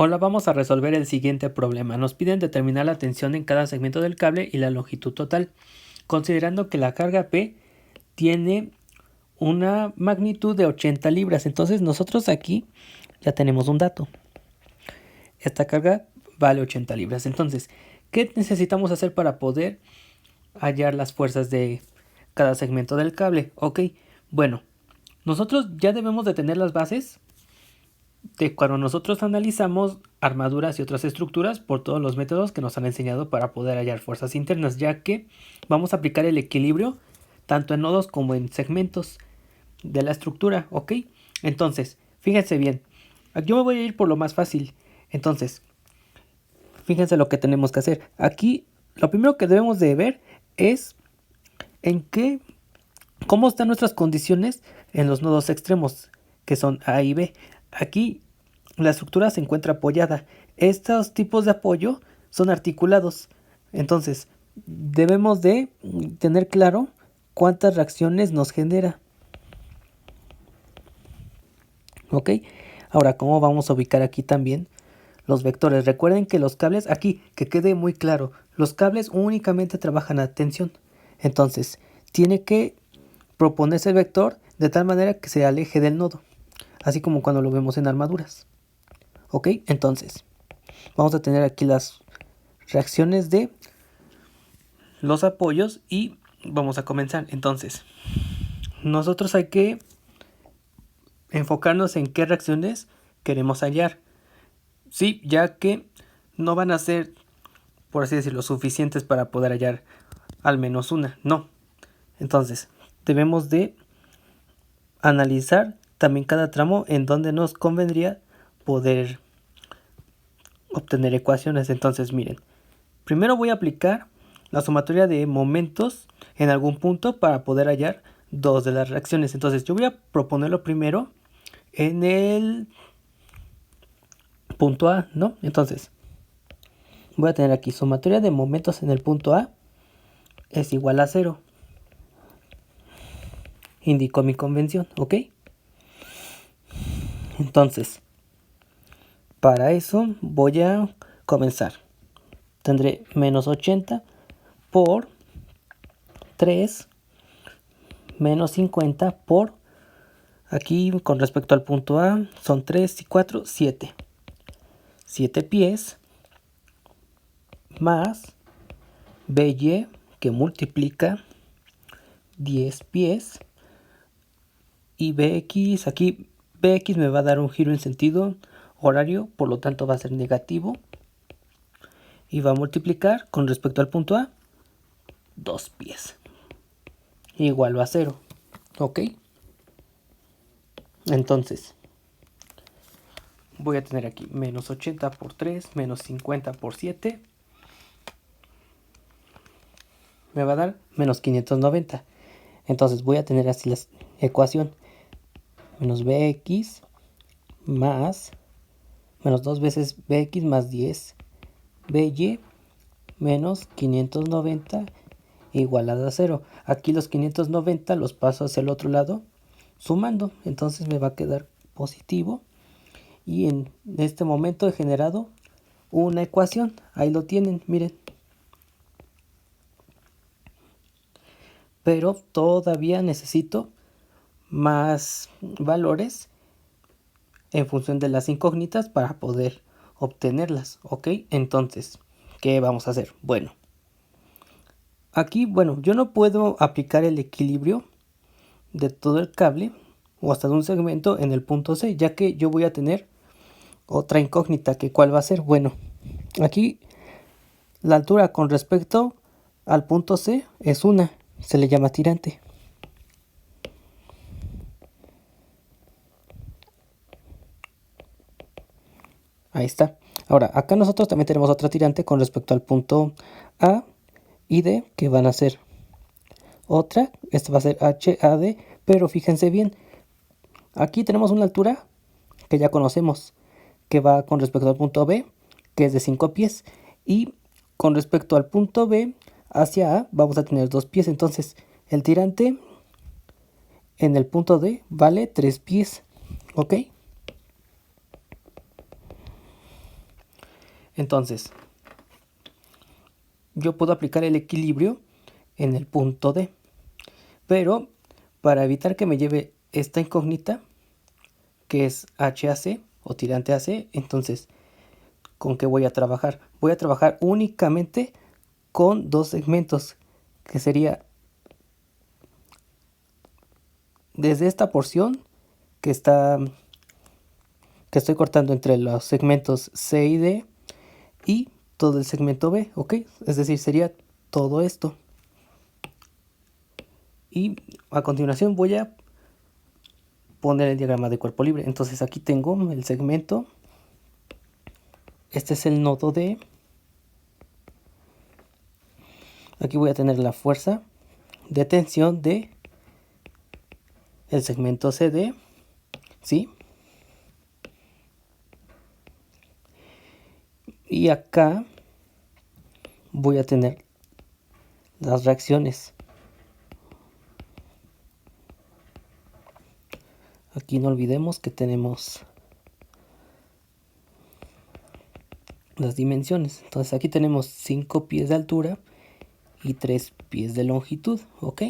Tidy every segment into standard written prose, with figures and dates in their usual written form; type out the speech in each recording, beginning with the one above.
Hola, vamos a resolver el siguiente problema. Nos piden determinar la tensión en cada segmento del cable y la longitud total, considerando que la carga P tiene una magnitud de 80 libras. Entonces nosotros aquí ya tenemos un dato. Esta carga vale 80 libras. Entonces, ¿qué necesitamos hacer para poder hallar las fuerzas de cada segmento del cable? Ok, bueno, nosotros ya debemos de tener las bases de cuando nosotros analizamos armaduras y otras estructuras por todos los métodos que nos han enseñado para poder hallar fuerzas internas, ya que vamos a aplicar el equilibrio tanto en nodos como en segmentos de la estructura, ¿ok? Entonces, fíjense bien, yo me voy a ir por lo más fácil. Entonces, fíjense lo que tenemos que hacer. Aquí, lo primero que debemos de ver es cómo están nuestras condiciones en los nodos extremos, que son A y B. Aquí la estructura se encuentra apoyada. Estos tipos de apoyo son articulados. Entonces, debemos de tener claro cuántas reacciones nos genera. ¿Ok? Ahora, ¿cómo vamos a ubicar aquí también los vectores? Recuerden que los cables, aquí, que quede muy claro, los cables únicamente trabajan a tensión. Entonces, tiene que proponerse el vector de tal manera que se aleje del nodo, así como cuando lo vemos en armaduras. ¿Ok? Entonces, vamos a tener aquí las reacciones de los apoyos y vamos a comenzar. Entonces, nosotros hay que enfocarnos en qué reacciones queremos hallar. Sí, ya que no van a ser, por así decirlo, suficientes para poder hallar al menos una. No. Entonces, debemos de analizar también cada tramo en donde nos convendría poder obtener ecuaciones. Entonces, miren, primero voy a aplicar la sumatoria de momentos en algún punto para poder hallar dos de las reacciones. Entonces, yo voy a proponerlo primero en el punto A, ¿no? Entonces, voy a tener aquí sumatoria de momentos en el punto A es igual a 0. Indico mi convención, ¿ok? Entonces, para eso voy a comenzar. Tendré menos 80 por 3 menos 50 por, aquí con respecto al punto A, son 3 y 4, 7. 7 pies más BY, que multiplica 10 pies, y BX, aquí BX me va a dar un giro en sentido horario, por lo tanto va a ser negativo, y va a multiplicar con respecto al punto A 2 pies, igual a 0, ¿ok? Entonces, voy a tener aquí menos 80 por 3, menos 50 por 7, me va a dar menos 590. Entonces voy a tener así la ecuación, menos bx más, menos 2 veces bx más 10, by menos 590 igualada a 0. Aquí los 590 los paso hacia el otro lado sumando, entonces me va a quedar positivo. Y en este momento he generado una ecuación, ahí lo tienen, miren. Pero todavía necesito más valores en función de las incógnitas para poder obtenerlas, ¿ok? Entonces, ¿qué vamos a hacer? Bueno, aquí, yo no puedo aplicar el equilibrio de todo el cable o hasta de un segmento en el punto C, ya que yo voy a tener otra incógnita, que ¿cuál va a ser? Bueno, aquí la altura con respecto al punto C es una, se le llama tirante. Ahí está. Ahora, acá nosotros también tenemos otra tirante con respecto al punto A y D, que van a ser otra. Esta va a ser HAD, pero fíjense bien, aquí tenemos una altura que ya conocemos, que va con respecto al punto B, que es de 5 pies, y con respecto al punto B hacia A vamos a tener 2 pies. Entonces, el tirante en el punto D vale 3 pies, ¿ok? Entonces, yo puedo aplicar el equilibrio en el punto D. Pero para evitar que me lleve esta incógnita, que es HAC o tirante AC, entonces, ¿con qué voy a trabajar? Voy a trabajar únicamente con dos segmentos, que sería desde esta porción que estoy cortando entre los segmentos C y D y todo el segmento B, ¿ok? Es decir, sería todo esto. Y a continuación voy a poner el diagrama de cuerpo libre. Entonces aquí tengo el segmento. Este es el nodo D. Aquí voy a tener la fuerza de tensión de el segmento CD, ¿sí? Y acá voy a tener las reacciones. Aquí no olvidemos que tenemos las dimensiones. Entonces aquí tenemos 5 pies de altura y 3 pies de longitud, ¿ok?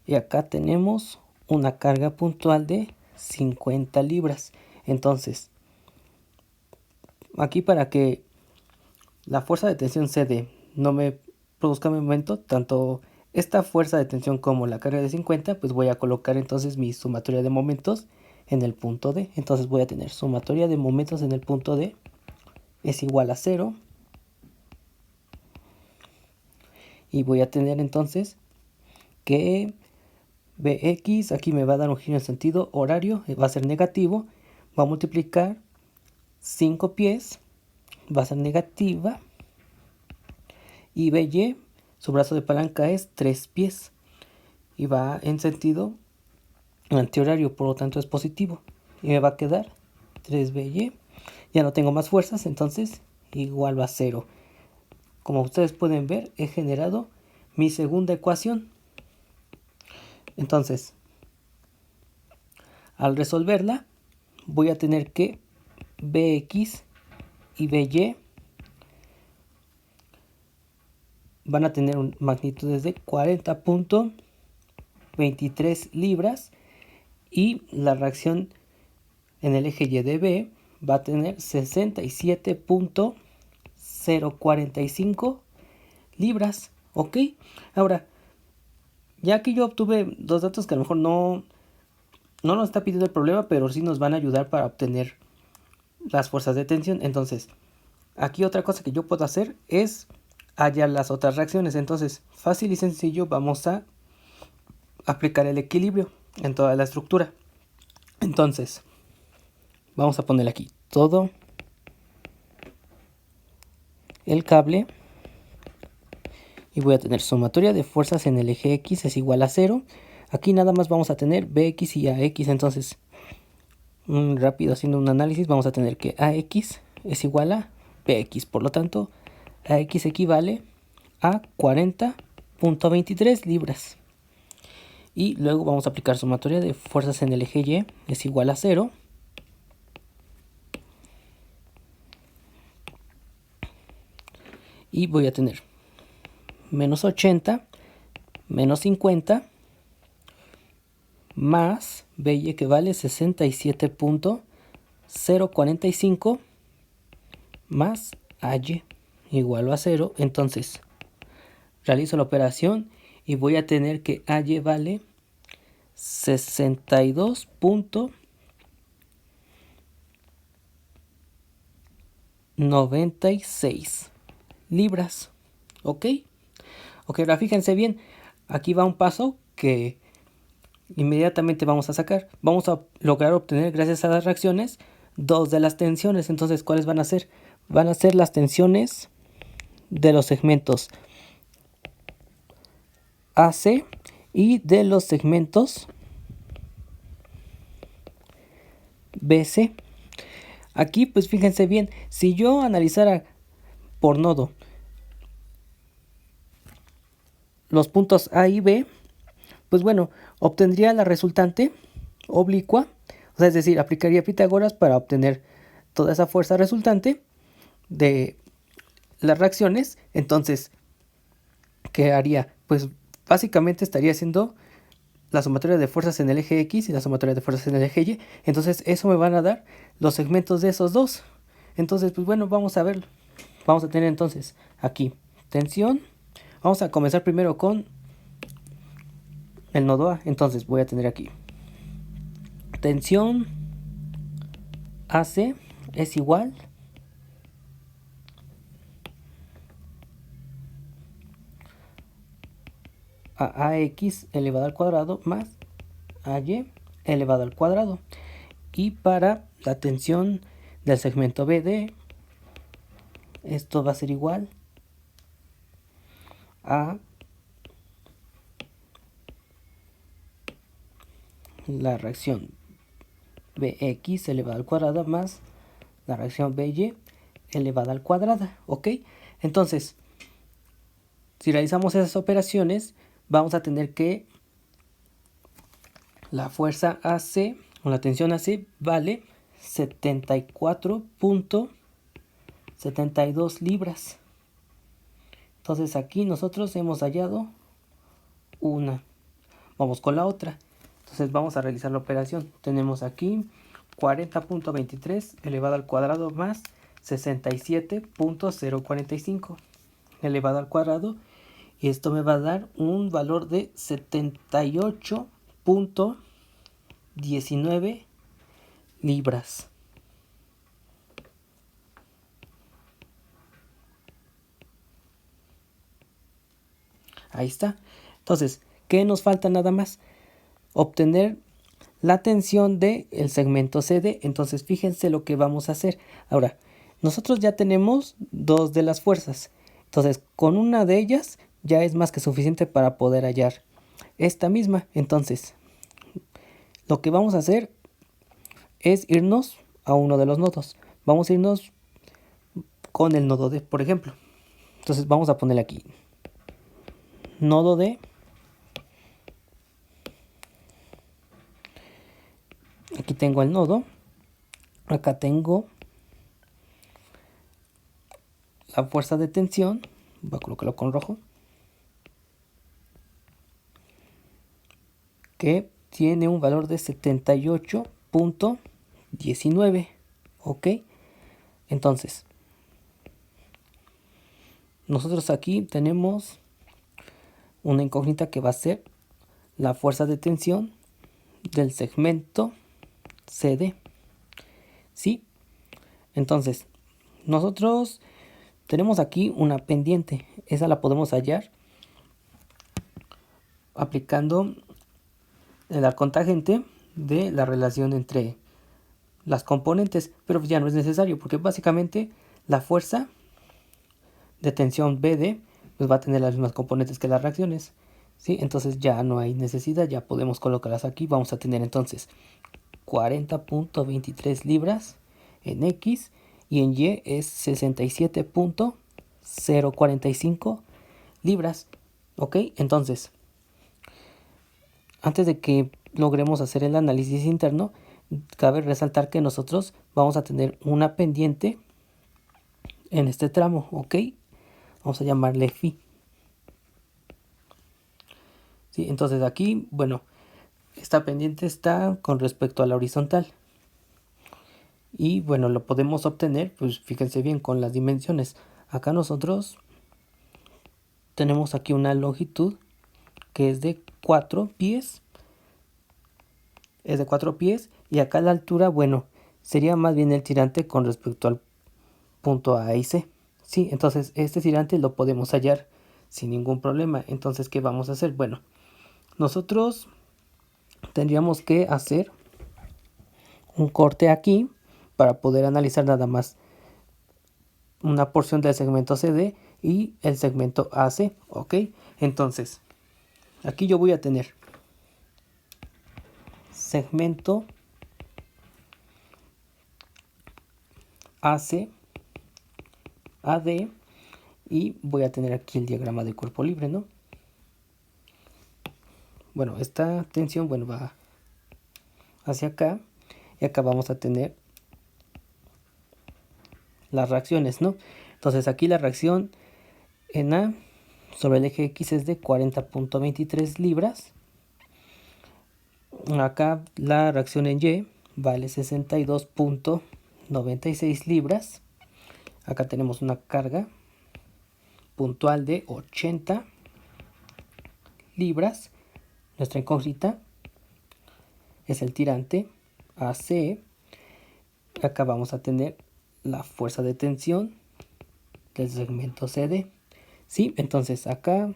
Y acá tenemos una carga puntual de 50 libras. Entonces, aquí para que la fuerza de tensión CD no me produzca momento, tanto esta fuerza de tensión como la carga de 50, pues voy a colocar entonces mi sumatoria de momentos en el punto D. Entonces voy a tener sumatoria de momentos en el punto D es igual a 0. Y voy a tener entonces que Bx, aquí me va a dar un giro en sentido horario, va a ser negativo, va a multiplicar 5 pies, va a ser negativa, y By, su brazo de palanca es 3 pies, y va en sentido antihorario, por lo tanto es positivo, y me va a quedar 3By, ya no tengo más fuerzas, entonces igual a 0. Como ustedes pueden ver, he generado mi segunda ecuación. Entonces, al resolverla, voy a tener que Bx y By van a tener magnitudes de 40.23 libras y la reacción en el eje Y de B va a tener 67.045 libras, ¿ok? Ahora, ya que yo obtuve dos datos que a lo mejor no nos está pidiendo el problema, pero sí nos van a ayudar para obtener las fuerzas de tensión. Entonces, aquí otra cosa que yo puedo hacer es hallar las otras reacciones. Entonces, fácil y sencillo, vamos a aplicar el equilibrio en toda la estructura. Entonces, vamos a poner aquí todo el cable y voy a tener sumatoria de fuerzas en el eje X es igual a 0. Aquí nada más vamos a tener Bx y Ax. Entonces, rápido haciendo un análisis, vamos a tener que Ax es igual a Bx. Por lo tanto, Ax equivale a 40.23 libras. Y luego vamos a aplicar sumatoria de fuerzas en el eje Y es igual a 0. Y voy a tener menos 80, menos 50, más By que vale 67.045, más Ay igual a 0. Entonces, realizo la operación y voy a tener que Ay vale 62.96 libras. ¿Ok? Ok, ahora fíjense bien, aquí va un paso que inmediatamente vamos a sacar. Vamos a lograr obtener, gracias a las reacciones, dos de las tensiones. Entonces, ¿cuáles van a ser? Van a ser las tensiones de los segmentos AC y de los segmentos BC. Aquí, pues fíjense bien, si yo analizara por nodo los puntos A y B, pues bueno, obtendría la resultante oblicua, o sea, es decir, aplicaría Pitágoras para obtener toda esa fuerza resultante de las reacciones, entonces, ¿qué haría? Pues básicamente estaría haciendo la sumatoria de fuerzas en el eje X y la sumatoria de fuerzas en el eje Y. Entonces eso me van a dar los segmentos de esos dos. Entonces, pues bueno, vamos a ver. Vamos a tener entonces aquí tensión. Vamos a comenzar primero con el nodo A. Entonces voy a tener aquí tensión AC es igual a AX elevado al cuadrado más AY elevado al cuadrado. Y para la tensión del segmento BD, esto va a ser igual a la reacción Bx elevado al cuadrado más la reacción By elevada al cuadrado, ¿ok? Entonces, si realizamos esas operaciones, vamos a tener que la fuerza AC o la tensión AC vale 74.72 libras. Entonces aquí nosotros hemos hallado una. Vamos con la otra. Entonces vamos a realizar la operación. Tenemos aquí 40.23 elevado al cuadrado más 67.045 elevado al cuadrado. Y esto me va a dar un valor de 78.19 libras. Ahí está. Entonces, ¿qué nos falta nada más? Obtener la tensión del segmento CD. Entonces, fíjense lo que vamos a hacer. Ahora, nosotros ya tenemos dos de las fuerzas. Entonces, con una de ellas ya es más que suficiente para poder hallar esta misma. Entonces, lo que vamos a hacer es irnos a uno de los nodos. Vamos a irnos con el nodo D, por ejemplo. Entonces, vamos a ponerle aquí nodo D. Aquí tengo el nodo. Acá tengo la fuerza de tensión. Voy a colocarlo con rojo. Que tiene un valor de 78.19. ¿Ok? Entonces, nosotros aquí tenemos una incógnita que va a ser la fuerza de tensión del segmento CD. ¿Sí? Entonces, nosotros tenemos aquí una pendiente. Esa la podemos hallar aplicando el arcontangente de la relación entre las componentes, pero ya no es necesario porque básicamente la fuerza de tensión BD pues va a tener las mismas componentes que las reacciones, ¿sí? Entonces ya no hay necesidad, ya podemos colocarlas aquí. Vamos a tener entonces 40.23 libras en X y en Y es 67.045 libras, ¿ok? Entonces, antes de que logremos hacer el análisis interno, cabe resaltar que nosotros vamos a tener una pendiente en este tramo, ¿ok? Vamos a llamarle phi. ¿Sí? Entonces aquí, bueno, esta pendiente está con respecto a la horizontal. Y bueno, lo podemos obtener, pues fíjense bien, con las dimensiones. Acá nosotros tenemos aquí una longitud que es de 4 pies. Es de 4 pies. Y acá la altura, bueno, sería más bien el tirante con respecto al punto A y C. Sí, entonces este tirante lo podemos hallar sin ningún problema. Entonces, ¿qué vamos a hacer? Bueno, nosotros tendríamos que hacer un corte aquí para poder analizar nada más una porción del segmento CD y el segmento AC, ¿ok? Entonces, aquí yo voy a tener segmento AC, AD y voy a tener aquí el diagrama de cuerpo libre, ¿no? Bueno, esta tensión, bueno, va hacia acá y acá vamos a tener las reacciones, ¿no? Entonces aquí la reacción en A sobre el eje X es de 40.23 libras. Acá la reacción en Y vale 62.96 libras. Acá tenemos una carga puntual de 80 libras. Nuestra incógnita es el tirante AC. Acá vamos a tener la fuerza de tensión del segmento CD. ¿Sí? Entonces acá,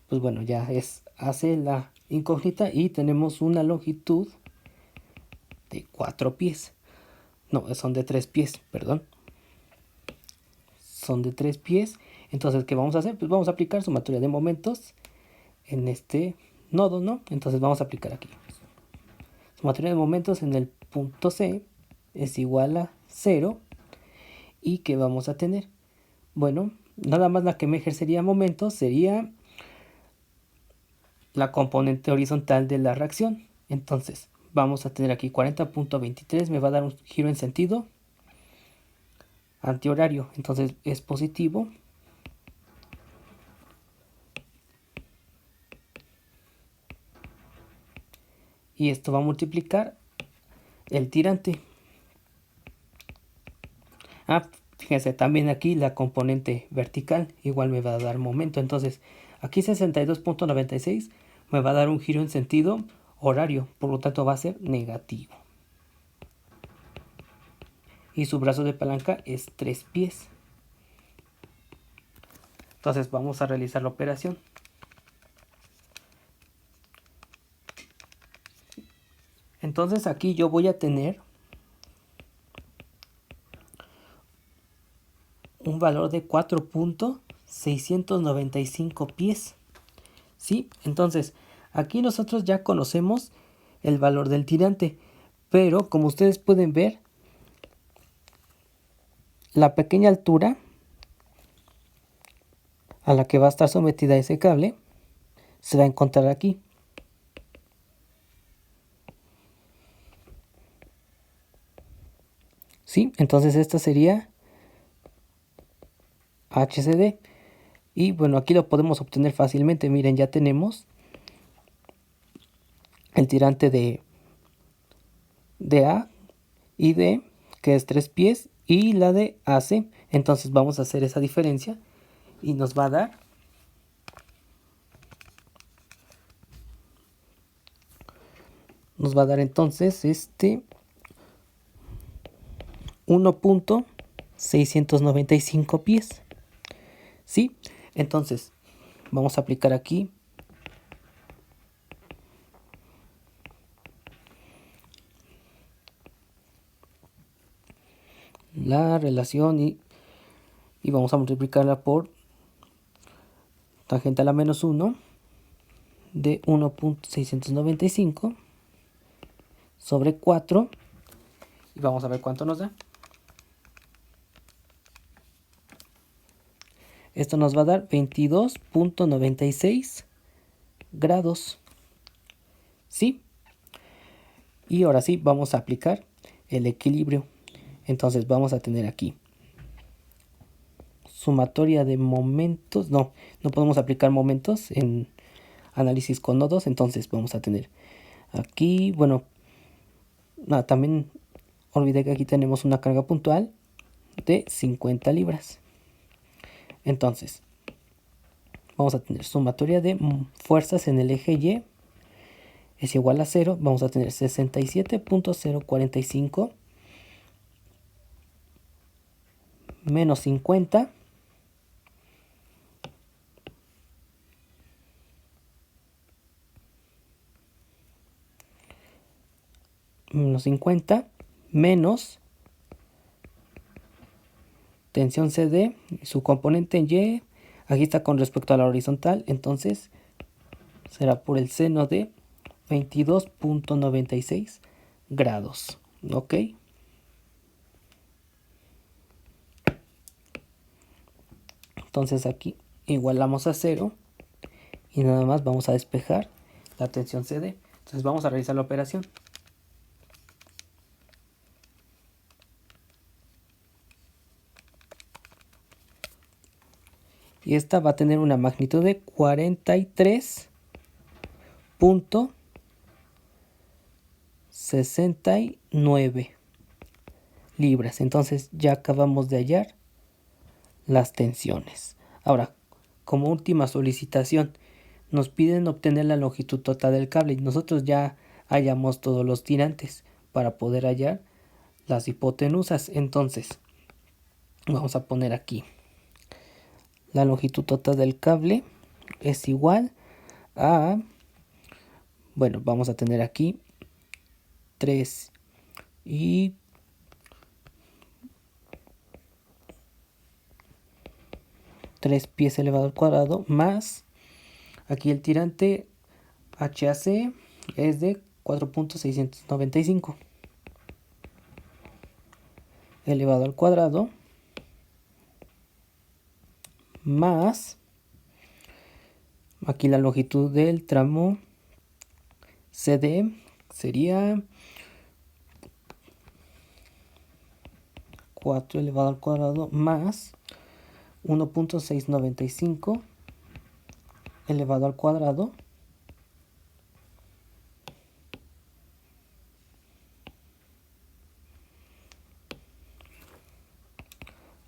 pues bueno, ya es AC la incógnita y tenemos una longitud de 4 pies. No, son de 3 pies, perdón. Son de 3 pies. Entonces, ¿qué vamos a hacer? Pues vamos a aplicar sumatoria de momentos en este nodo, ¿no? Entonces vamos a aplicar aquí. Sumatoria de momentos en el punto C es igual a 0. ¿Y qué vamos a tener? Bueno, nada más la que me ejercería momentos sería la componente horizontal de la reacción. Entonces, vamos a tener aquí 40.23, me va a dar un giro en sentido antihorario. Entonces es positivo. Y esto va a multiplicar el tirante. Fíjense, también aquí la componente vertical igual me va a dar momento. Entonces, aquí 62.96 me va a dar un giro en sentido horario. Por lo tanto, va a ser negativo. Y su brazo de palanca es 3 pies. Entonces, vamos a realizar la operación. Entonces, aquí yo voy a tener un valor de 4.695 pies. ¿Sí? Entonces, aquí nosotros ya conocemos el valor del tirante, pero como ustedes pueden ver, la pequeña altura a la que va a estar sometida ese cable se va a encontrar aquí. ¿Sí? Entonces esta sería HCD. Y bueno, aquí lo podemos obtener fácilmente. Miren, ya tenemos el tirante de A y D, que es 3 pies, y la de AC. Entonces vamos a hacer esa diferencia y nos va a dar entonces 1.695 pies. ¿Sí? Entonces vamos a aplicar aquí la relación y vamos a multiplicarla por tangente a la menos 1 de 1.695 sobre 4 y vamos a ver cuánto nos da. Esto nos va a dar 22.96 grados. ¿Sí? Y ahora sí vamos a aplicar el equilibrio. Entonces vamos a tener aquí sumatoria de momentos. No podemos aplicar momentos en análisis con nodos. Entonces vamos a tener aquí, bueno, también olvidé que aquí tenemos una carga puntual de 50 libras. Entonces vamos a tener sumatoria de fuerzas en el eje Y es igual a 0. Vamos a tener 67.045 menos 50 menos tensión CD, su componente en Y, aquí está con respecto a la horizontal, entonces será por el seno de 22.96 grados. ¿Ok? Entonces aquí igualamos a 0 y nada más vamos a despejar la tensión CD. Entonces vamos a realizar la operación. y esta va a tener una magnitud de 43.69 libras. Entonces ya acabamos de hallar las tensiones. Ahora, como última solicitación, nos piden obtener la longitud total del cable y nosotros ya hallamos todos los tirantes para poder hallar las hipotenusas. Entonces vamos a poner aquí la longitud total del cable es igual a, bueno, vamos a tener aquí 3 y 3 pies elevado al cuadrado más, aquí el tirante HAC es de 4.695 elevado al cuadrado más, aquí la longitud del tramo CD sería 4 elevado al cuadrado más 1.695 elevado al cuadrado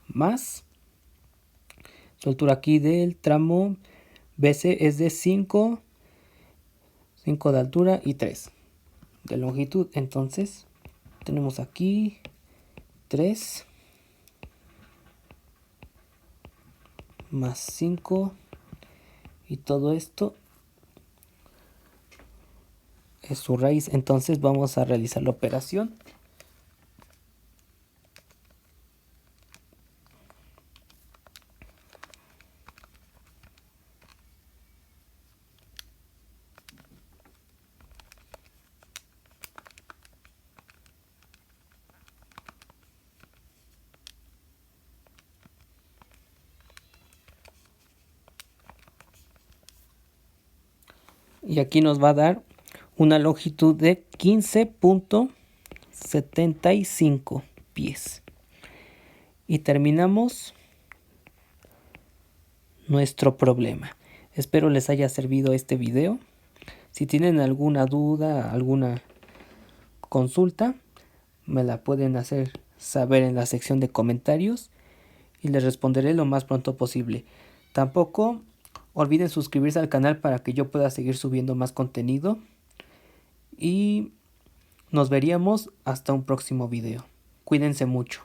más su altura aquí del tramo BC es de 5 de altura y 3 de longitud. Entonces tenemos aquí 3 más 5 y todo esto es su raíz. Entonces vamos a realizar la operación. Y aquí nos va a dar una longitud de 15.75 pies. Y terminamos nuestro problema. Espero les haya servido este video. Si tienen alguna duda, alguna consulta, me la pueden hacer saber en la sección de comentarios y les responderé lo más pronto posible. Tampoco olviden suscribirse al canal para que yo pueda seguir subiendo más contenido. Y nos veríamos hasta un próximo video. Cuídense mucho.